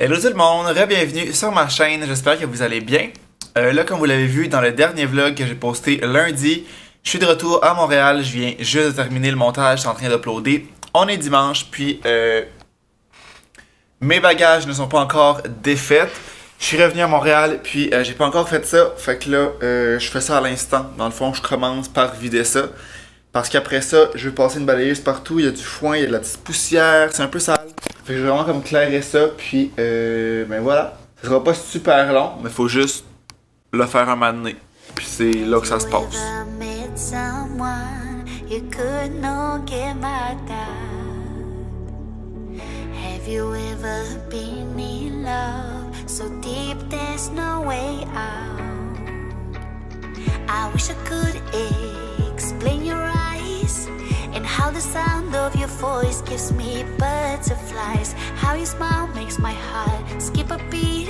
Hello tout le monde, re-bienvenue sur ma chaîne, j'espère que vous allez bien. Là, comme vous l'avez vu dans le dernier vlog que j'ai posté lundi, je suis de retour à Montréal, je viens juste de terminer le montage, je suis en train d'uploader. On est dimanche, puis mes bagages ne sont pas encore défaits. Je suis revenu à Montréal, puis j'ai pas encore fait ça, fait que là, je fais ça à l'instant. Dans le fond, je commence par vider ça. Parce qu'après ça, je vais passer une balayeuse partout, il y a du foin, il y a de la petite poussière, c'est un peu sale. Fait que je vais vraiment comme clairer ça, puis ben voilà. Ça sera pas super long, mais faut juste le faire un moment donné. Puis c'est là que ça se passe. Explain your eyes and how the sound of your voice gives me butterflies. How your smile makes my heart skip a beat.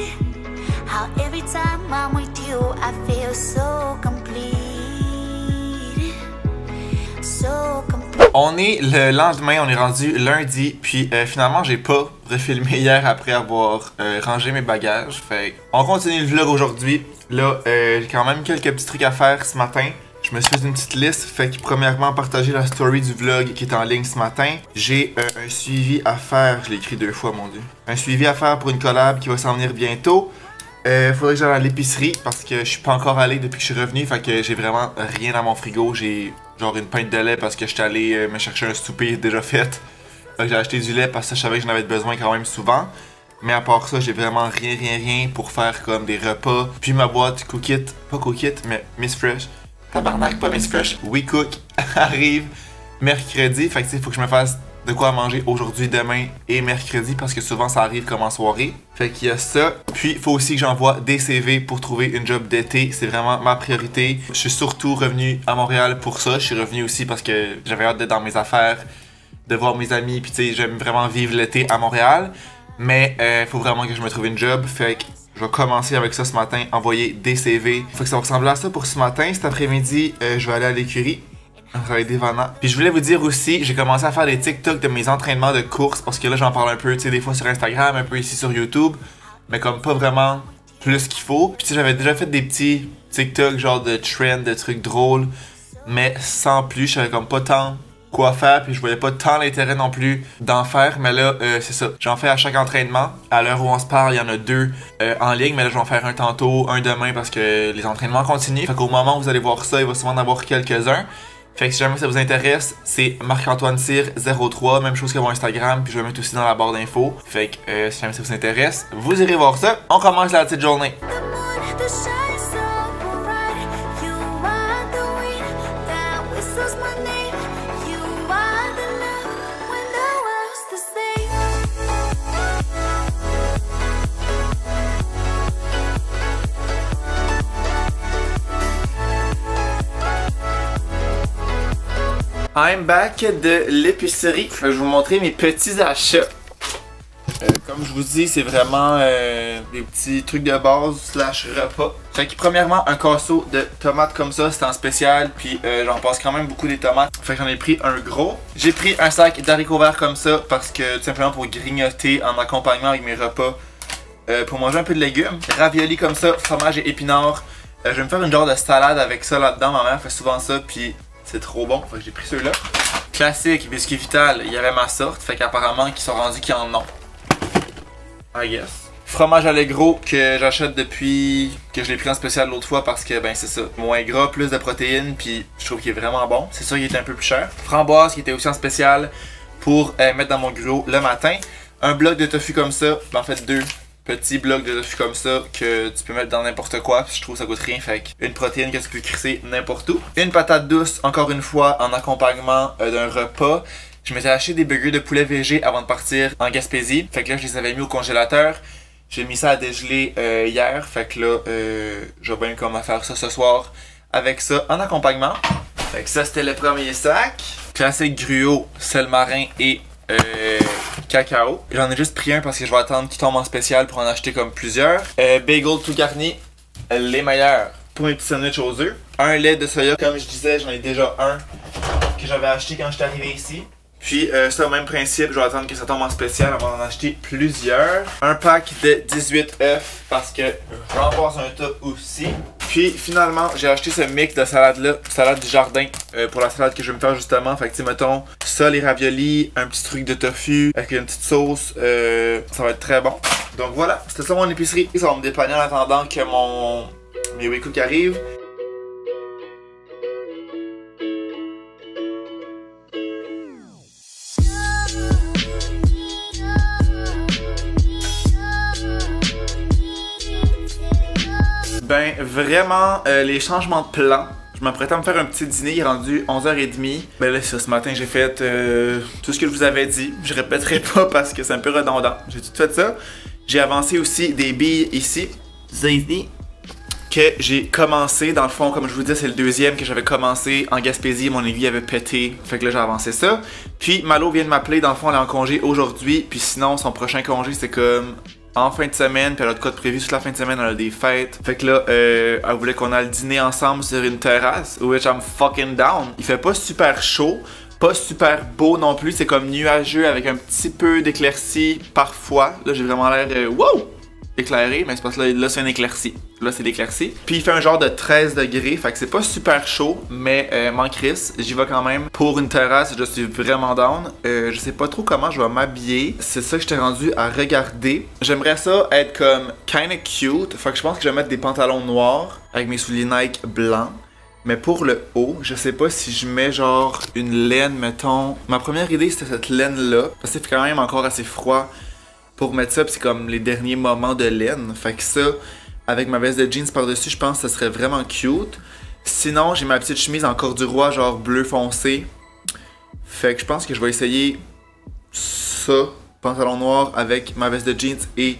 How every time I'm with you I feel so complete. So complete. On est le lendemain, on est rendu lundi, puis finalement j'ai pas refilmé hier après avoir rangé mes bagages. Fait on continue le vlog aujourd'hui. Là, j'ai quand même quelques petits trucs à faire ce matin. Je me suis fait une petite liste, fait que premièrement partager la story du vlog qui est en ligne ce matin. J'ai un suivi à faire, je l'ai écrit 2 fois mon dieu. Un suivi à faire pour une collab qui va s'en venir bientôt. Faudrait que j'aille à l'épicerie parce que je suis pas encore allé depuis que je suis revenu, fait que j'ai vraiment rien dans mon frigo. J'ai genre une pinte de lait parce que j'étais allé me chercher un souper déjà fait. Fait que j'ai acheté du lait parce que je savais que j'en avais besoin quand même souvent. Mais à part ça, j'ai vraiment rien pour faire comme des repas. Puis ma boîte Cookit, pas Cookit, mais Miss Fresh. Tabarnak, pas Miss Fresh. We Cook arrive mercredi. Fait que il faut que je me fasse de quoi manger aujourd'hui, demain et mercredi parce que souvent ça arrive comme en soirée. Fait qu'il y a ça. Puis il faut aussi que j'envoie des CV pour trouver une job d'été. C'est vraiment ma priorité. Je suis surtout revenu à Montréal pour ça. Je suis revenu aussi parce que j'avais hâte d'être dans mes affaires, de voir mes amis. Puis tu sais, j'aime vraiment vivre l'été à Montréal. Mais faut vraiment que je me trouve une job. Fait que je vais commencer avec ça ce matin, envoyer des CV. Faut que ça va ressembler à ça pour ce matin. Cet après-midi, je vais aller à l'écurie. Travailler des vanants. Puis je voulais vous dire aussi, j'ai commencé à faire des TikTok de mes entraînements de course. Parce que là, j'en parle un peu, tu sais, des fois sur Instagram, un peu ici sur YouTube. Mais comme pas vraiment plus qu'il faut. Puis tu sais, j'avais déjà fait des petits TikTok genre de trend, de trucs drôles. Mais sans plus, je savais comme pas tant quoi faire, puis je voyais pas tant l'intérêt non plus d'en faire, mais là, c'est ça. J'en fais à chaque entraînement. À l'heure où on se parle, il y en a 2 en ligne, mais là, je vais en faire un tantôt, un demain, parce que les entraînements continuent. Fait qu'au moment où vous allez voir ça, il va souvent en avoir quelques-uns. Fait que si jamais ça vous intéresse, c'est Marc-Antoine Cyr 03, même chose que mon Instagram, puis je vais mettre aussi dans la barre d'infos. Fait que si jamais ça vous intéresse, vous irez voir ça. On commence la petite journée. I'm back de l'épicerie. Je vais vous montrer mes petits achats. Comme je vous dis, c'est vraiment des petits trucs de base slash repas. Fait que premièrement, un casseau de tomates comme ça, c'est en spécial. Puis j'en passe quand même beaucoup des tomates. Fait que j'en ai pris un gros. J'ai pris un sac d'haricots verts comme ça parce que tout simplement pour grignoter en accompagnement avec mes repas. Pour manger un peu de légumes. Ravioli comme ça, fromage et épinards. Je vais me faire une genre de salade avec ça là-dedans. Ma mère fait souvent ça. Puis c'est trop bon, fait que j'ai pris ceux-là. Classique, biscuit vital, il y avait ma sorte, fait qu'apparemment qu'ils sont rendus qu'ils en ont. I guess. Fromage Allegro que j'achète depuis que je l'ai pris en spécial l'autre fois parce que ben c'est ça, moins gras, plus de protéines, puis je trouve qu'il est vraiment bon. C'est sûr qu'il était un peu plus cher. Framboise qui était aussi en spécial pour mettre dans mon gruau le matin. Un bloc de tofu comme ça, en fait 2 petits blocs de tofu comme ça que tu peux mettre dans n'importe quoi, puis je trouve que ça coûte rien, fait une protéine que tu peux crisser n'importe où. Une patate douce, encore une fois, en accompagnement d'un repas. Je m'étais acheté des burgers de poulet végé avant de partir en Gaspésie, fait que là je les avais mis au congélateur. J'ai mis ça à dégeler hier, fait que là je vais bien comment faire ça ce soir avec ça en accompagnement. Fait que ça c'était le premier sac. Classique gruau, sel marin et cacao. J'en ai juste pris un parce que je vais attendre qu'il tombe en spécial pour en acheter comme plusieurs. Bagel tout garni, les meilleurs pour mes petits sandwichs aux œufs. Un lait de soya, comme je disais, j'en ai déjà un que j'avais acheté quand j'étais arrivé ici. Puis c'est le même principe, je vais attendre que ça tombe en spécial avant d'en acheter plusieurs. Un pack de 18 œufs parce que j'en passe un tas aussi. Puis finalement, j'ai acheté ce mix de salade-là, salade du jardin, pour la salade que je vais me faire justement. Fait que tu sais, mettons, ça, les raviolis, un petit truc de tofu avec une petite sauce, ça va être très bon. Donc voilà, c'était ça mon épicerie. Ça va me dépanner en attendant que mes WeCook arrivent. Ben vraiment, les changements de plan. Je m'apprêtais à me faire un petit dîner, il est rendu 11h30. Ben là, ce matin, j'ai fait tout ce que je vous avais dit. Je répéterai pas parce que c'est un peu redondant. J'ai tout fait ça. J'ai avancé aussi des billes ici. Que j'ai commencé. Dans le fond, comme je vous disais, c'est le deuxième que j'avais commencé en Gaspésie. Mon aiguille avait pété. Fait que là, j'ai avancé ça. Puis Malo vient de m'appeler. Dans le fond, elle est en congé aujourd'hui. Puis sinon, son prochain congé, c'est comme en fin de semaine, puis elle a de quoi de prévu toute la fin de semaine, elle a des fêtes. Fait que là, elle voulait qu'on aille dîner ensemble sur une terrasse, which I'm fucking down. Il fait pas super chaud, pas super beau non plus, c'est comme nuageux avec un petit peu d'éclaircie parfois. Là, j'ai vraiment l'air, wow! Éclairé, mais c'est parce que là c'est une éclaircie. Là, c'est l'éclaircie. Puis il fait un genre de 13 degrés, fait que c'est pas super chaud, mais m'en crisse, j'y vais quand même. Pour une terrasse, je suis vraiment down. Je sais pas trop comment je vais m'habiller. C'est ça que j'étais rendu à regarder. J'aimerais ça être comme kinda cute, fait que je pense que je vais mettre des pantalons noirs avec mes souliers Nike blancs. Mais pour le haut, je sais pas si je mets genre une laine, mettons. Ma première idée c'était cette laine-là, parce que c'est quand même encore assez froid pour mettre ça, pis c'est comme les derniers moments de laine. Fait que ça, avec ma veste de jeans par-dessus, je pense que ça serait vraiment cute. Sinon, j'ai ma petite chemise en corduroy, genre bleu foncé. Fait que je pense que je vais essayer ça, pantalon noir avec ma veste de jeans et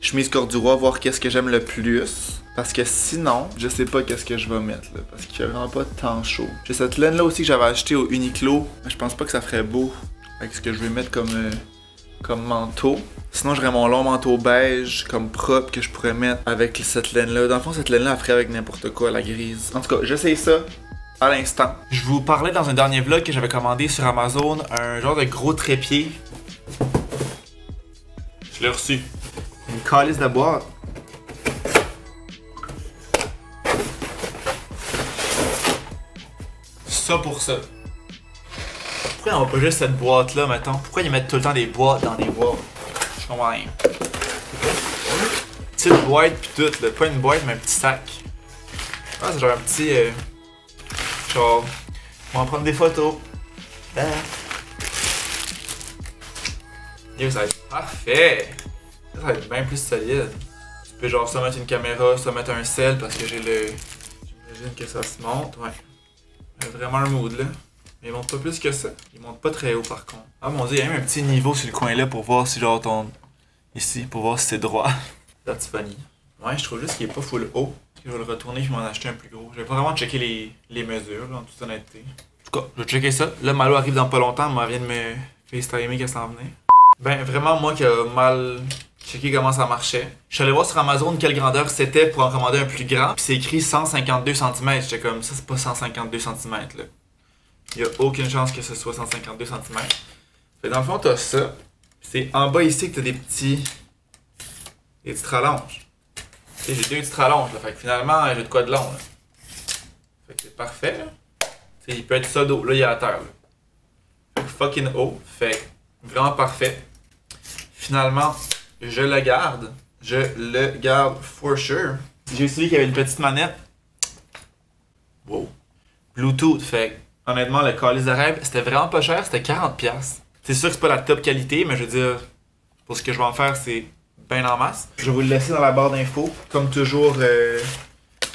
chemise corduroy, voir qu'est-ce que j'aime le plus. Parce que sinon, je sais pas qu'est-ce que je vais mettre là, parce qu'il fait vraiment pas tant chaud. J'ai cette laine là aussi que j'avais acheté au Uniqlo, mais je pense pas que ça ferait beau avec ce que je vais mettre comme manteau. Sinon, j'aurais mon long manteau beige comme propre que je pourrais mettre avec cette laine-là. Dans le fond, cette laine-là, elle ferait avec n'importe quoi, la grise. En tout cas, j'essaye ça à l'instant. Je vous parlais dans un dernier vlog que j'avais commandé sur Amazon un genre de gros trépied. Je l'ai reçu. Une calice de boîte. Ça pour ça. Pourquoi on va pas juste cette boîte-là, mettons? Pourquoi ils mettent tout le temps des boîtes dans des boîtes? Je comprends rien. Petite boîte pis tout, là. Pas une boîte, mais un petit sac. Ah, c'est genre un petit... genre... On va prendre des photos. Yo, ça va être parfait! Ça va être bien plus solide. Tu peux genre soit mettre une caméra, soit mettre un sel parce que j'ai le... J'imagine que ça se monte, ouais. Vraiment un mood, là. Mais il monte pas plus que ça. Il monte pas très haut par contre. Ah mon dieu, il y a même un petit niveau sur le coin là pour voir si genre ton... Ici, pour voir si c'est droit. That's funny. Ouais, je trouve juste qu'il est pas full haut. Je vais le retourner et je vais m'en acheter un plus gros. Je vais pas vraiment checker les mesures, là, en toute honnêteté. En tout cas, je vais checker ça. Là, Malo arrive dans pas longtemps, elle vient de me FaceTimer qu'elle s'en venait. Ben, vraiment, moi qui a mal checké comment ça marchait. Je suis allé voir sur Amazon quelle grandeur c'était pour en commander un plus grand. Puis c'est écrit 152 cm. J'étais comme, ça c'est pas 152 cm là. Il n'y a aucune chance que ce soit 152 cm. Fait dans le fond, t'as ça. C'est en bas ici que t'as des petites rallonges. J'ai deux petites rallonges, là. Fait que finalement, j'ai de quoi de long, là. Fait que c'est parfait, là. T'sais, il peut être ça d'eau. Là, il est à terre, là. Fait que fucking haut. Fait que vraiment parfait. Finalement, je le garde. Je le garde for sure. J'ai aussi vu qu'il y avait une petite manette. Wow. Bluetooth, fait honnêtement, le calice de rêve, c'était vraiment pas cher, c'était 40$. C'est sûr que c'est pas la top qualité, mais je veux dire, pour ce que je vais en faire, c'est bien en masse. Je vais vous le laisser dans la barre d'infos. Comme toujours,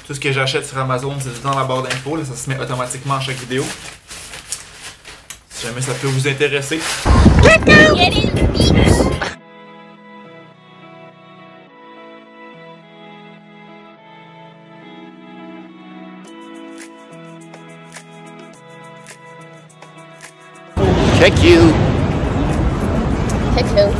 tout ce que j'achète sur Amazon, c'est dans la barre d'infos. Là, ça se met automatiquement à chaque vidéo. Si jamais ça peut vous intéresser. Check you. Check who?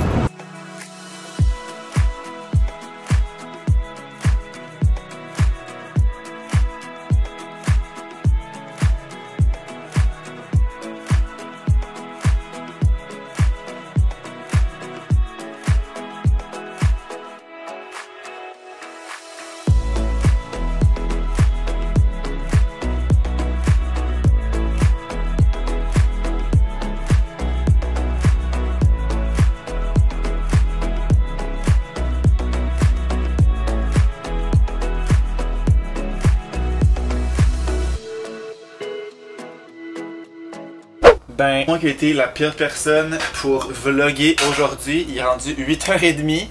Ben, moi qui ai été la pire personne pour vlogger aujourd'hui, il est rendu 8h30.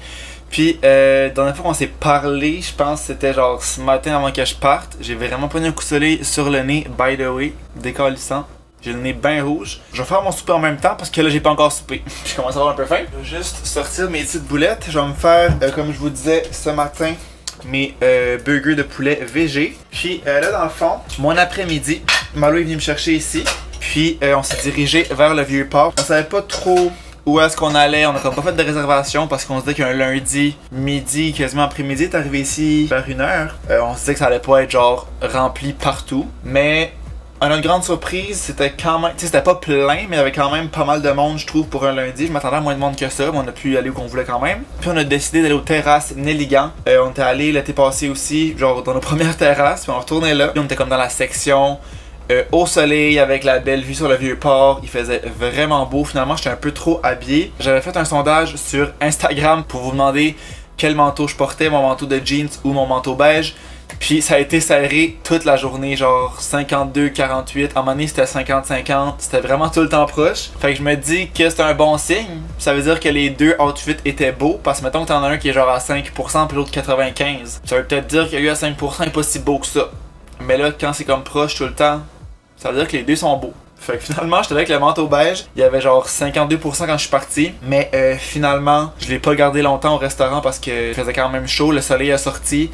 Puis, dernière fois qu'on s'est parlé, je pense que c'était genre ce matin avant que je parte. J'ai vraiment pris un coup de soleil sur le nez, by the way, décalissant. J'ai le nez bien rouge. Je vais faire mon souper en même temps parce que là, j'ai pas encore soupé. Je commence à avoir un peu faim. Je vais juste sortir mes petites boulettes. Je vais me faire, comme je vous disais ce matin, mes burgers de poulet VG. Puis là, dans le fond, mon après-midi, Malo est venu me chercher ici. Puis, on s'est dirigé vers le Vieux-Port. On savait pas trop où est-ce qu'on allait, on a comme pas fait de réservation parce qu'on se disait qu'un lundi, midi, quasiment après-midi, est arrivé ici vers 1h. On se disait que ça allait pas être genre rempli partout. Mais on a une grande surprise, c'était quand même, tu sais, c'était pas plein, mais il y avait quand même pas mal de monde, je trouve, pour un lundi. Je m'attendais à moins de monde que ça, mais on a pu aller où qu'on voulait quand même. Puis on a décidé d'aller aux terrasses Nelligan. On était allé l'été passé aussi, genre dans nos premières terrasses, puis on retournait là. Puis on était comme dans la section au soleil avec la belle vue sur le Vieux-Port. Il faisait vraiment beau. Finalement, j'étais un peu trop habillé. J'avais fait un sondage sur Instagram pour vous demander quel manteau je portais, mon manteau de jeans ou mon manteau beige. Puis ça a été serré toute la journée, genre 52-48. À un moment donné, c'était 50-50. C'était vraiment tout le temps proche. Fait que je me dis que c'est un bon signe. Ça veut dire que les deux outfits étaient beaux. Parce que mettons que t'en as un qui est genre à 5% puis l'autre 95%. Ça veut peut-être dire qu'il y a eu à 5% et pas si beau que ça. Mais là, quand c'est comme proche tout le temps, ça veut dire que les deux sont beaux. Fait que finalement, j'étais avec le manteau beige. Il y avait genre 52% quand je suis parti. Mais finalement, je l'ai pas gardé longtemps au restaurant parce que il faisait quand même chaud. Le soleil a sorti.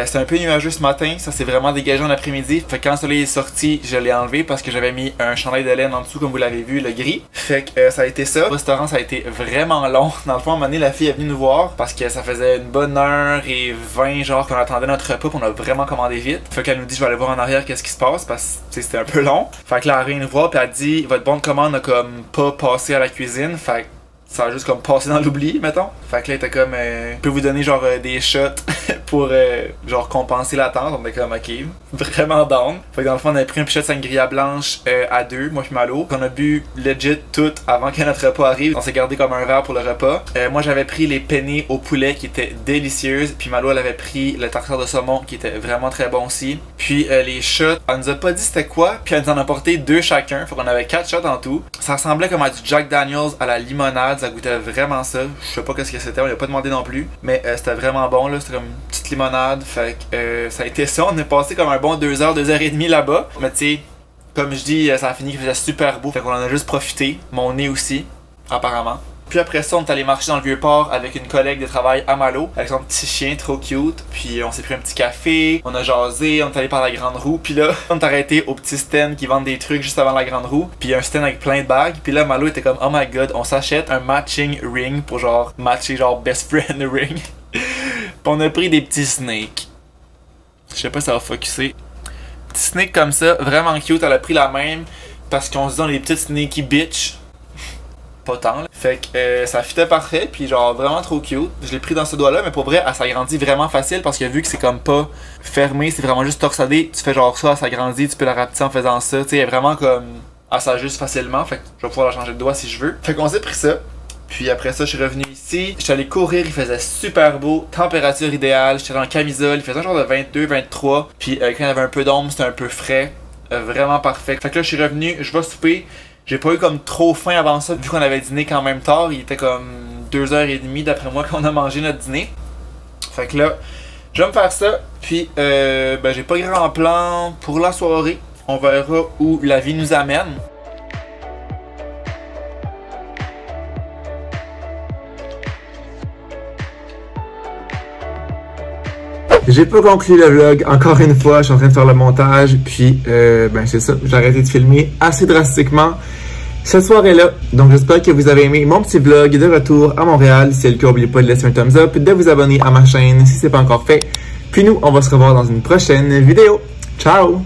C'était un peu nuageux ce matin, ça s'est vraiment dégagé en après-midi. Fait que quand le soleil est sorti, je l'ai enlevé parce que j'avais mis un chandail de laine en dessous, comme vous l'avez vu, le gris. Fait que ça a été ça. Le restaurant, ça a été vraiment long. Dans le fond, à un moment donné, la fille est venue nous voir parce que ça faisait une bonne heure et 20 genre qu'on attendait notre repas, puis on a vraiment commandé vite. Fait qu'elle nous dit, je vais aller voir en arrière qu'est-ce qui se passe parce que c'était un peu long. Fait que là, elle vient nous voir, puis elle dit, votre bon de commande a comme pas passé à la cuisine. Fait que ça a juste comme passé dans l'oubli, mettons. Fait que là, il était comme, je peux vous donner genre des shots pour genre compenser l'attente. On était comme, ok, vraiment down. Fait que dans le fond, on avait pris un pichet de sangria blanche à deux, moi puis Malo. On a bu legit tout avant que notre repas arrive. On s'est gardé comme un verre pour le repas. Moi, j'avais pris les penne au poulet qui étaient délicieuses. Puis Malo, elle avait pris le tartare de saumon qui était vraiment très bon aussi. Puis les shots, elle nous a pas dit c'était quoi. Puis elle nous en a porté 2 chacun. Fait qu'on avait 4 shots en tout. Ça ressemblait comme à du Jack Daniels à la limonade. Ça goûtait vraiment ça. Je sais pas qu'est-ce que c'était, on lui a pas demandé non plus. Mais c'était vraiment bon là, c'était comme une petite limonade. Fait que ça a été ça. On est passé comme un bon 2h, 2h30 là-bas. Mais tu sais, comme je dis, ça a fini qu'il faisait super beau. Fait qu'on en a juste profité. Mon nez aussi, apparemment. Puis après ça, on est allé marcher dans le Vieux-Port avec une collègue de travail à Malo, avec son petit chien trop cute. Puis on s'est pris un petit café, on a jasé, on est allé par la grande roue. Puis là, on est arrêté au petit stand qui vendent des trucs juste avant la grande roue. Puis un stand avec plein de bagues. Puis là, Malo était comme, oh my god, on s'achète un matching ring pour genre matcher genre best friend ring. Puis on a pris des petits snakes. Je sais pas si ça va focusser. Petit snake comme ça, vraiment cute. Elle a pris la même parce qu'on se dit on est des petites sneaky bitch. Pas tant là. Fait que ça fitait parfait, puis genre vraiment trop cute. Je l'ai pris dans ce doigt là, mais pour vrai, elle s'agrandit vraiment facile parce que vu que c'est comme pas fermé, c'est vraiment juste torsadé. Tu fais genre ça, elle s'agrandit, tu peux la rapetisser en faisant ça. Tu sais, elle est vraiment comme. Elle s'ajuste facilement, fait que je vais pouvoir la changer de doigt si je veux. Fait qu'on s'est pris ça. Puis après ça, je suis revenu ici. J'étais allé courir, il faisait super beau, température idéale. J'étais en camisole, il faisait un genre de 22, 23. Puis quand il y avait un peu d'ombre, c'était un peu frais. Vraiment parfait. Fait que là, je suis revenu, je vais souper. J'ai pas eu comme trop faim avant ça, vu qu'on avait dîné quand même tard. Il était comme 2h30 d'après moi qu'on a mangé notre dîner. Fait que là, je vais me faire ça. Puis, ben, j'ai pas grand plan pour la soirée. On verra où la vie nous amène. J'ai pas conclu le vlog, encore une fois, je suis en train de faire le montage, puis ben c'est ça, j'ai arrêté de filmer assez drastiquement cette soirée-là. Donc j'espère que vous avez aimé mon petit vlog de retour à Montréal. Si c'est le cas, n'oubliez pas de laisser un thumbs up, de vous abonner à ma chaîne si c'est pas encore fait. Puis nous, on va se revoir dans une prochaine vidéo. Ciao!